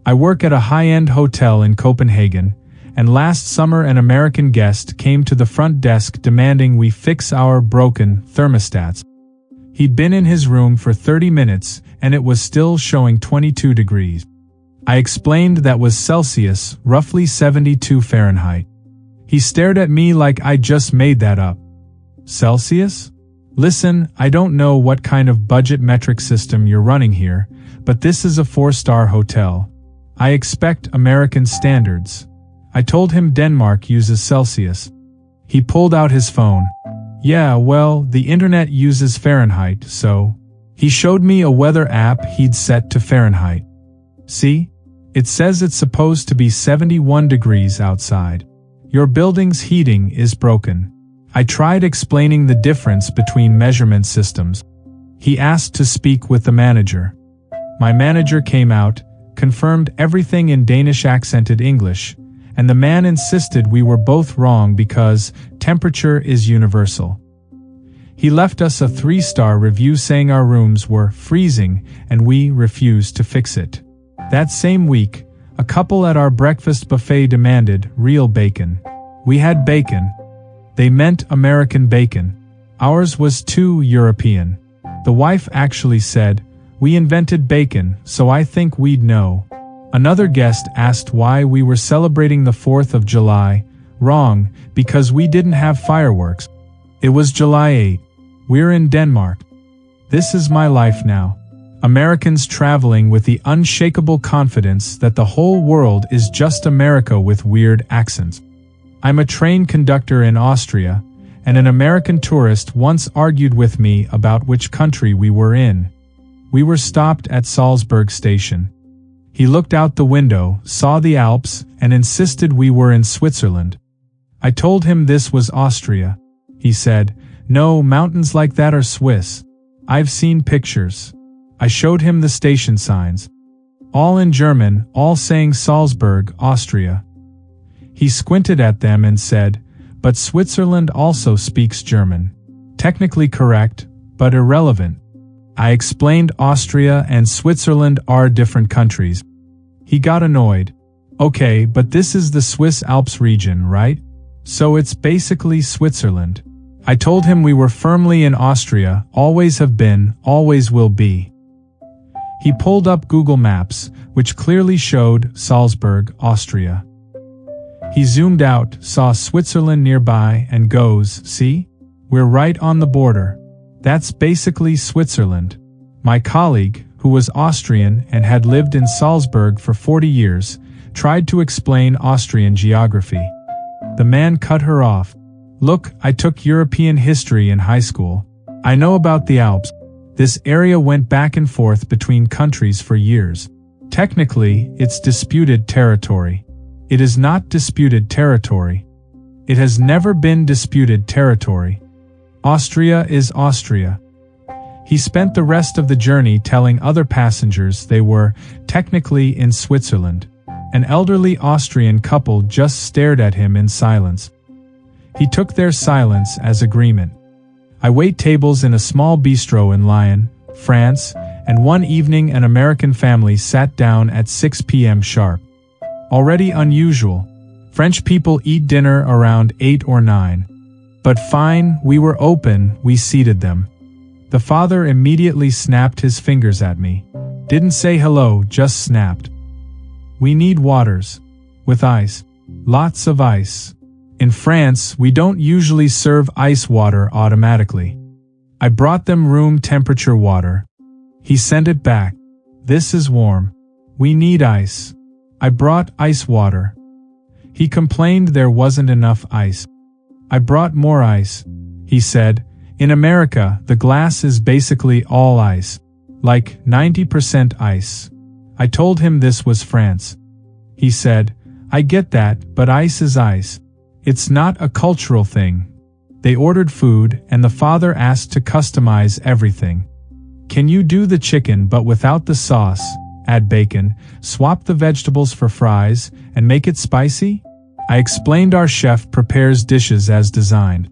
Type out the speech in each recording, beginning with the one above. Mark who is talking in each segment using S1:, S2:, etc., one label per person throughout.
S1: I work at a high-end hotel in Copenhagen, and last summer an American guest came to the front desk demanding we fix our broken thermostats. He'd been in his room for 30 minutes and it was still showing 22 degrees. I explained that was Celsius, roughly 72 Fahrenheit. He stared at me like I just made that up. Celsius? Listen, I don't know what kind of budget metric system you're running here, but this is a 4-star hotel. I expect American standards. I told him Denmark uses Celsius. He pulled out his phone. Yeah, well, the internet uses Fahrenheit, so. He showed me a weather app he'd set to Fahrenheit. See? It says it's supposed to be 71 degrees outside. Your building's heating is broken. I tried explaining the difference between measurement systems. He asked to speak with the manager. My manager came out, confirmed everything in Danish accented English, and the man insisted we were both wrong because temperature is universal. He left us a 3-star review saying our rooms were freezing and we refused to fix it. That same week, a couple at our breakfast buffet demanded real bacon. We had bacon. They meant American bacon. Ours was too European. The wife actually said, "We invented bacon, so I think we'd know." Another guest asked why we were celebrating the 4th of July. Wrong, because we didn't have fireworks. It was July 8. We're in Denmark. This is my life now. Americans traveling with the unshakable confidence that the whole world is just America with weird accents. I'm a train conductor in Austria, and an American tourist once argued with me about which country we were in. We were stopped at Salzburg station. He looked out the window, saw the Alps, and insisted we were in Switzerland. I told him this was Austria. He said, "No, mountains like that are Swiss. I've seen pictures." I showed him the station signs. All in German, all saying Salzburg, Austria. He squinted at them and said, "But Switzerland also speaks German." Technically correct, but irrelevant. I explained Austria and Switzerland are different countries. He got annoyed. Okay, but this is the Swiss Alps region, right? So it's basically Switzerland. I told him we were firmly in Austria, always have been, always will be. He pulled up Google Maps, which clearly showed Salzburg, Austria. He zoomed out, saw Switzerland nearby, and goes, "See? We're right on the border. That's basically Switzerland." My colleague, who was Austrian and had lived in Salzburg for 40 years, tried to explain Austrian geography. The man cut her off. "Look, I took European history in high school. I know about the Alps. This area went back and forth between countries for years. Technically, it's disputed territory. It is not disputed territory. It has never been disputed territory. Austria is Austria." He spent the rest of the journey telling other passengers they were technically in Switzerland. An elderly Austrian couple just stared at him in silence. He took their silence as agreement. I wait tables in a small bistro in Lyon, France, and one evening an American family sat down at 6 p.m. sharp. Already unusual. French people eat dinner around 8 or 9. But fine, we were open, we seated them. The father immediately snapped his fingers at me. Didn't say hello, just snapped. "We need waters. With ice. Lots of ice. In France, we don't usually serve ice water automatically." I brought them room temperature water. He sent it back. "This is warm. We need ice." I brought ice water. He complained there wasn't enough ice. I brought more ice. He said, "In America, the glass is basically all ice. Like 90% ice." I told him this was France. He said, "I get that, but ice is ice. It's not a cultural thing." They ordered food, and the father asked to customize everything. "Can you do the chicken but without the sauce, add bacon, swap the vegetables for fries, and make it spicy?" I explained our chef prepares dishes as designed.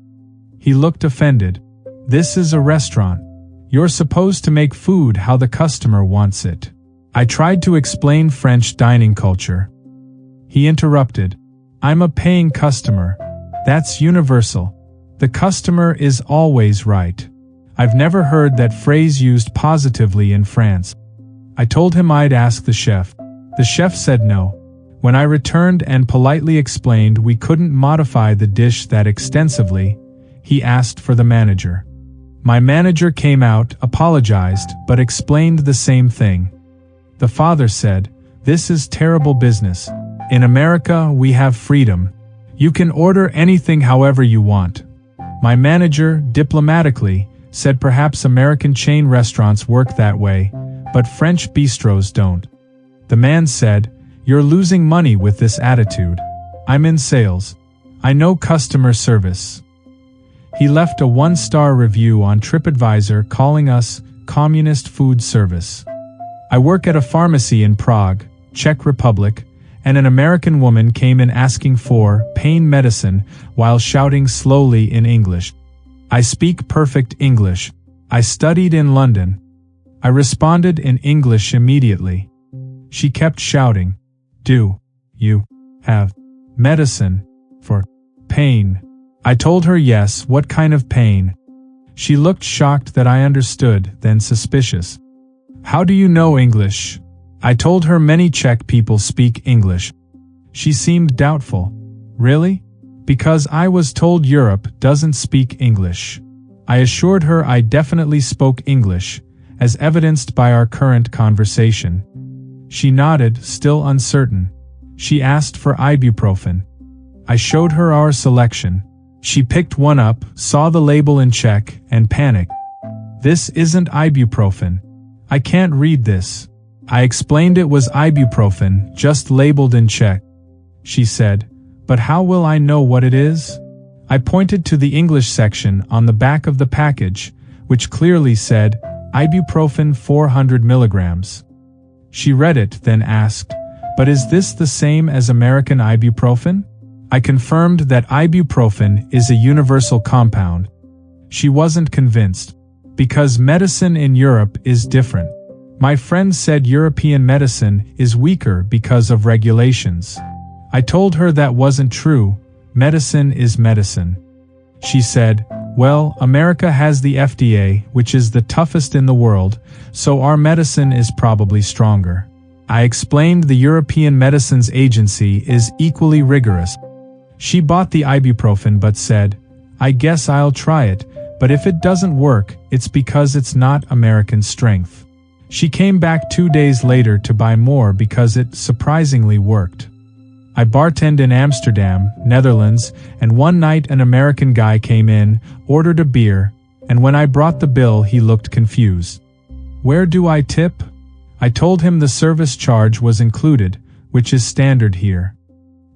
S1: He looked offended. "This is a restaurant. You're supposed to make food how the customer wants it." I tried to explain French dining culture. He interrupted. I'm a paying customer. That's universal. The customer is always right. I've never heard that phrase used positively in France. I told him I'd ask the chef. The chef said no. When I returned and politely explained we couldn't modify the dish that extensively, he asked for the manager. My manager came out, apologized, but explained the same thing. The father said, "This is terrible business. In America, we have freedom. You can order anything however you want." My manager, diplomatically, said perhaps American chain restaurants work that way, but French bistros don't. The man said, "You're losing money with this attitude. I'm in sales. I know customer service." He left a 1-star review on TripAdvisor calling us communist food service. I work at a pharmacy in Prague, Czech Republic, and an American woman came in asking for pain medicine while shouting slowly in English. I speak perfect English. I studied in London. I responded in English immediately. She kept shouting, "Do you have medicine for pain?" I told her yes, what kind of pain? She looked shocked that I understood, then suspicious. "How do you know English?" I told her many Czech people speak English. She seemed doubtful. "Really?" "Because I was told Europe doesn't speak English." I assured her I definitely spoke English, as evidenced by our current conversation. She nodded, still uncertain. She asked for ibuprofen. I showed her our selection. She picked one up, saw the label in Czech, and panicked. "This isn't ibuprofen. I can't read this." I explained it was ibuprofen, just labeled in Czech. She said, "But how will I know what it is?" I pointed to the English section on the back of the package, which clearly said, ibuprofen 400 milligrams. She read it, then asked, "But is this the same as American ibuprofen?" I confirmed that ibuprofen is a universal compound. She wasn't convinced. Because medicine in Europe is different. My friend said European medicine is weaker because of regulations. I told her that wasn't true. Medicine is medicine. She said, "Well, America has the FDA, which is the toughest in the world, so our medicine is probably stronger." I explained the European Medicines Agency is equally rigorous. She bought the ibuprofen but said, "I guess I'll try it, but if it doesn't work, it's because it's not American strength." She came back 2 days later to buy more because it surprisingly worked. I bartended in Amsterdam, Netherlands, and one night an American guy came in, ordered a beer, and when I brought the bill he looked confused. "Where do I tip?" I told him the service charge was included, which is standard here.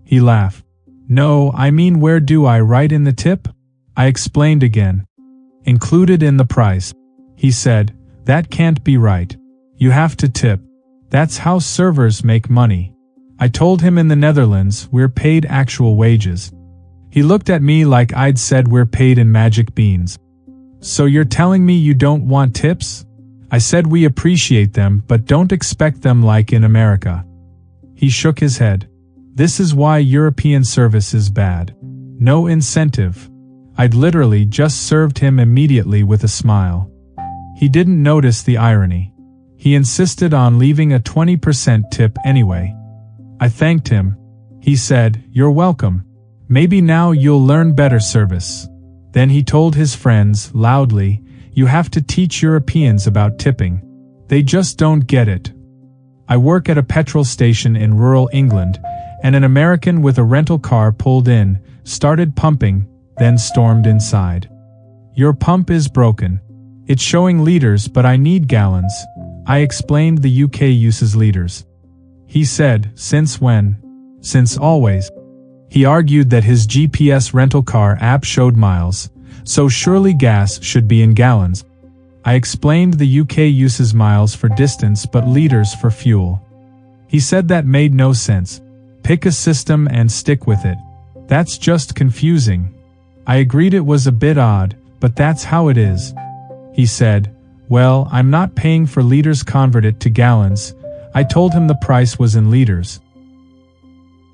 S1: He laughed. "No, I mean where do I write in the tip?" I explained again. "Included in the price." He said, "That can't be right. You have to tip. That's how servers make money." I told him in the Netherlands we're paid actual wages. He looked at me like I'd said we're paid in magic beans. "So you're telling me you don't want tips?" I said we appreciate them but don't expect them like in America. He shook his head. "This is why European service is bad. No incentive." I'd literally just served him immediately with a smile. He didn't notice the irony. He insisted on leaving a 20% tip anyway. I thanked him. He said, "You're welcome. Maybe now you'll learn better service." Then he told his friends, loudly, "You have to teach Europeans about tipping. They just don't get it." I work at a petrol station in rural England, and an American with a rental car pulled in, started pumping, then stormed inside. "Your pump is broken. It's showing liters but I need gallons." I explained the UK uses liters. He said, "Since when?" "Since always." He argued that his GPS rental car app showed miles, so surely gas should be in gallons. I explained the UK uses miles for distance but liters for fuel. He said that made no sense. Pick a system and stick with it. That's just confusing. I agreed it was a bit odd, but that's how it is. He said, "Well, I'm not paying for liters, convert it to gallons. I told him the price was in liters.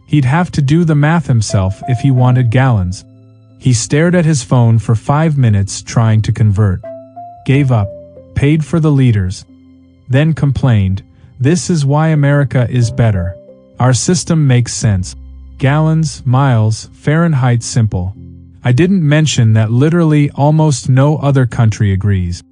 S1: He'd have to do the math himself if he wanted gallons. He stared at his phone for 5 minutes trying to convert. Gave up. Paid for the liters. Then complained, "This is why America is better. Our system makes sense. Gallons, miles, Fahrenheit simple." I didn't mention that literally almost no other country agrees.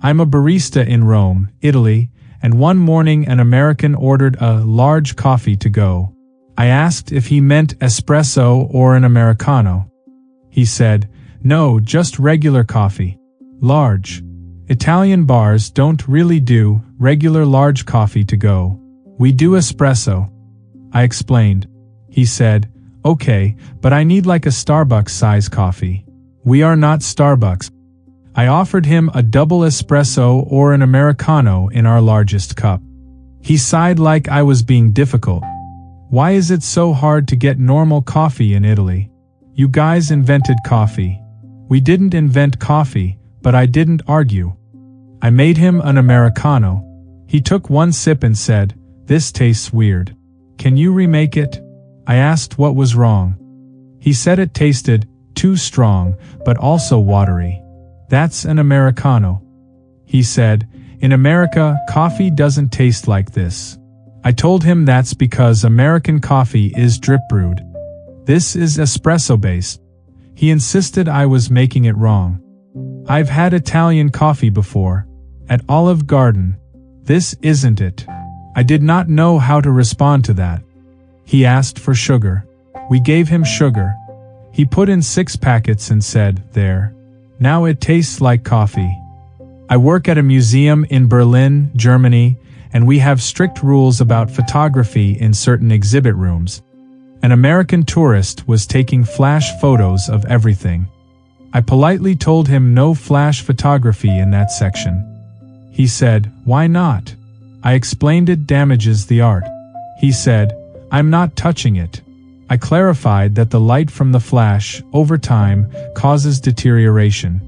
S1: I'm a barista in Rome, Italy, and one morning an American ordered a large coffee to go. I asked if he meant espresso or an Americano. He said, "No, just regular coffee. Large. Italian bars don't really do regular large coffee to go. We do espresso." I explained. He said, "Okay, but I need like a Starbucks-size coffee. We are not Starbucks." I offered him a double espresso or an Americano in our largest cup. He sighed like I was being difficult. "Why is it so hard to get normal coffee in Italy? You guys invented coffee." We didn't invent coffee, but I didn't argue. I made him an Americano. He took one sip and said, "This tastes weird. Can you remake it?" I asked what was wrong. He said it tasted too strong, but also watery. "That's an Americano." He said, "In America, coffee doesn't taste like this." I told him that's because American coffee is drip brewed. This is espresso-based. He insisted I was making it wrong. "I've had Italian coffee before. At Olive Garden. This isn't it." I did not know how to respond to that. He asked for sugar. We gave him sugar. He put in 6 packets and said, "There. Now it tastes like coffee." I work at a museum in Berlin, Germany, and we have strict rules about photography in certain exhibit rooms. An American tourist was taking flash photos of everything. I politely told him no flash photography in that section. He said, "Why not?" I explained it damages the art. He said, "I'm not touching it." I clarified that the light from the flash, over time, causes deterioration.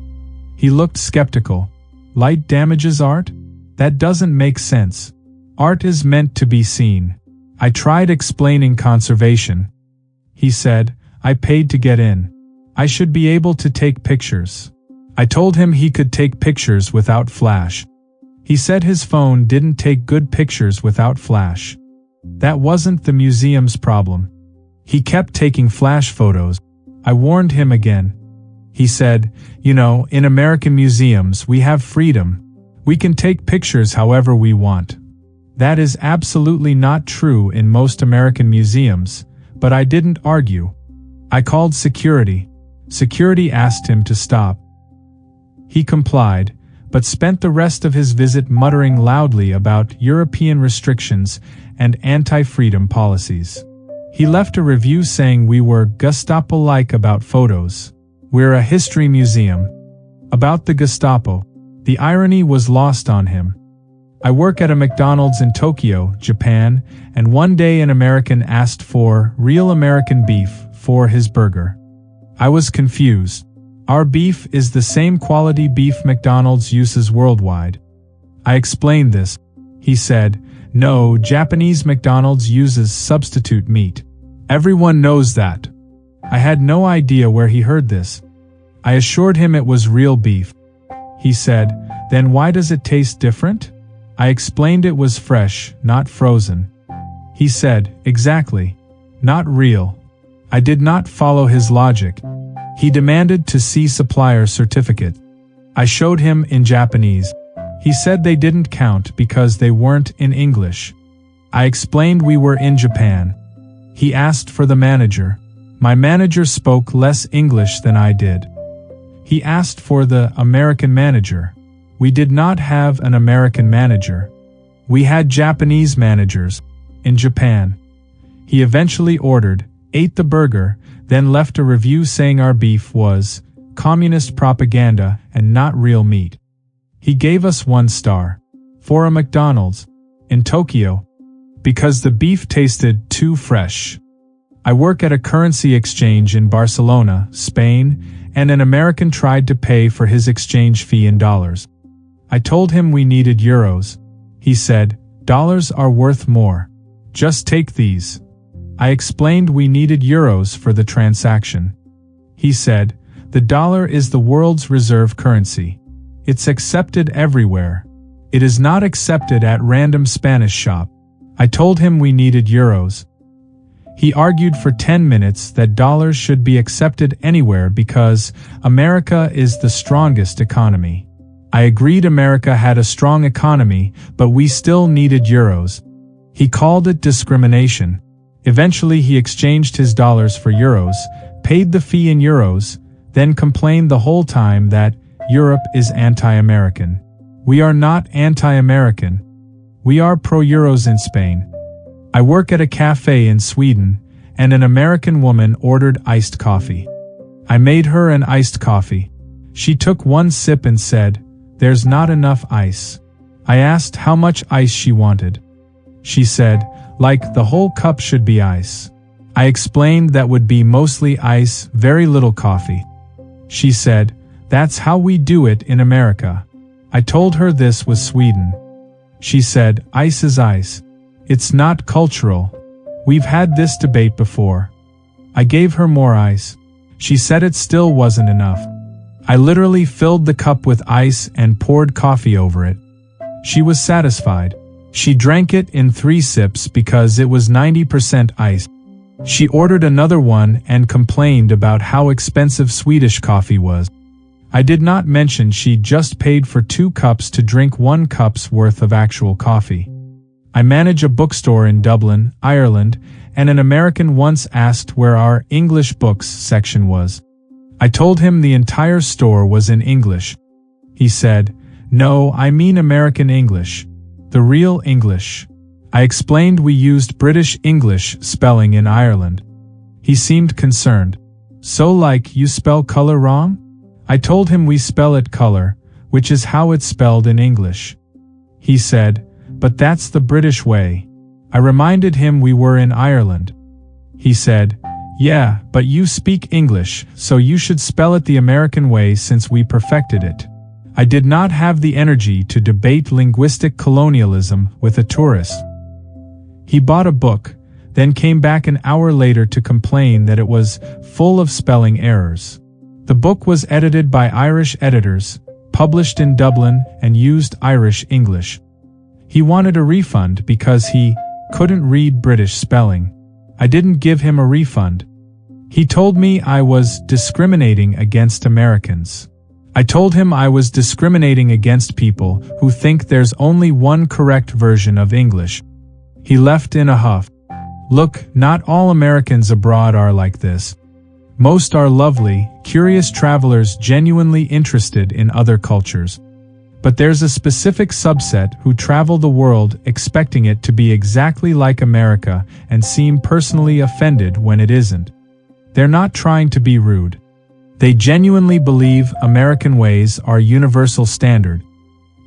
S1: He looked skeptical. "Light damages art? That doesn't make sense. Art is meant to be seen." I tried explaining conservation. He said, "I paid to get in. I should be able to take pictures." I told him he could take pictures without flash. He said his phone didn't take good pictures without flash. That wasn't the museum's problem. He kept taking flash photos. I warned him again. He said, "You know, in American museums we have freedom. We can take pictures however we want." That is absolutely not true in most American museums, but I didn't argue. I called security. Security asked him to stop. He complied, but spent the rest of his visit muttering loudly about European restrictions and anti-freedom policies. He left a review saying we were Gestapo-like about photos. We're a history museum. About the Gestapo. The irony was lost on him. I work at a McDonald's in Tokyo, Japan, and one day an American asked for real American beef for his burger. I was confused. Our beef is the same quality beef McDonald's uses worldwide. I explained this. He said, "No, Japanese McDonald's uses substitute meat. Everyone knows that." I had no idea where he heard this. I assured him it was real beef. He said, "Then why does it taste different?" I explained it was fresh, not frozen. He said, "Exactly. Not real." I did not follow his logic. He demanded to see supplier certificate. I showed him in Japanese. He said they didn't count because they weren't in English. I explained we were in Japan. He asked for the manager. My manager spoke less English than I did. He asked for the American manager. We did not have an American manager. We had Japanese managers in Japan. He eventually ordered, ate the burger, then left a review saying our beef was communist propaganda and not real meat. He gave us 1 star for a McDonald's in Tokyo because the beef tasted too fresh. I work at a currency exchange in Barcelona, Spain, and an American tried to pay for his exchange fee in dollars. I told him we needed euros. He said, Dollars are worth more. Just take these. I explained we needed euros for the transaction. He said, the dollar is the world's reserve currency. It's accepted everywhere. It is not accepted at random Spanish shop. I told him we needed euros. He argued for 10 minutes that dollars should be accepted anywhere because America is the strongest economy. I agreed America had a strong economy, but we still needed euros. He called it discrimination. Eventually he exchanged his dollars for euros, paid the fee in euros, then complained the whole time that Europe is anti-American. We are not anti-American. We are pro-euros in Spain. I work at a cafe in Sweden, and an American woman ordered iced coffee. I made her an iced coffee. She took one sip and said, "There's not enough ice." I asked how much ice she wanted. She said, "Like the whole cup should be ice." I explained that would be mostly ice, very little coffee. She said, "That's how we do it in America." I told her this was Sweden. She said, "Ice is ice. It's not cultural. We've had this debate before." I gave her more ice. She said it still wasn't enough. I literally filled the cup with ice and poured coffee over it. She was satisfied. She drank it in 3 sips because it was 90% ice. She ordered another one and complained about how expensive Swedish coffee was. I did not mention she just paid for 2 cups to drink 1 cup's worth of actual coffee. I manage a bookstore in Dublin, Ireland, and an American once asked where our English books section was. I told him the entire store was in English. He said, "No, I mean American English. The real English." I explained we used British English spelling in Ireland. He seemed concerned. "So like you spell color wrong?" I told him we spell it color, which is how it's spelled in English. He said, "But that's the British way." I reminded him we were in Ireland. He said, "Yeah, but you speak English, so you should spell it the American way since we perfected it." I did not have the energy to debate linguistic colonialism with a tourist. He bought a book, then came back an hour later to complain that it was full of spelling errors. The book was edited by Irish editors, published in Dublin, and used Irish English. He wanted a refund because he couldn't read British spelling. I didn't give him a refund. He told me I was discriminating against Americans. I told him I was discriminating against people who think there's only one correct version of English. He left in a huff. Look, not all Americans abroad are like this. Most are lovely, curious travelers genuinely interested in other cultures. But there's a specific subset who travel the world expecting it to be exactly like America and seem personally offended when it isn't. They're not trying to be rude. They genuinely believe American ways are universal standard.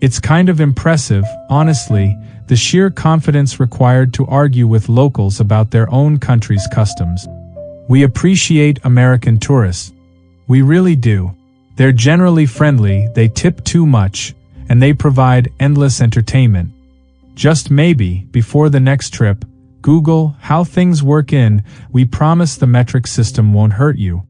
S1: It's kind of impressive, honestly, the sheer confidence required to argue with locals about their own country's customs. We appreciate American tourists. We really do. They're generally friendly, they tip too much, and they provide endless entertainment. Just maybe, before the next trip, Google how things work in, we promise the metric system won't hurt you.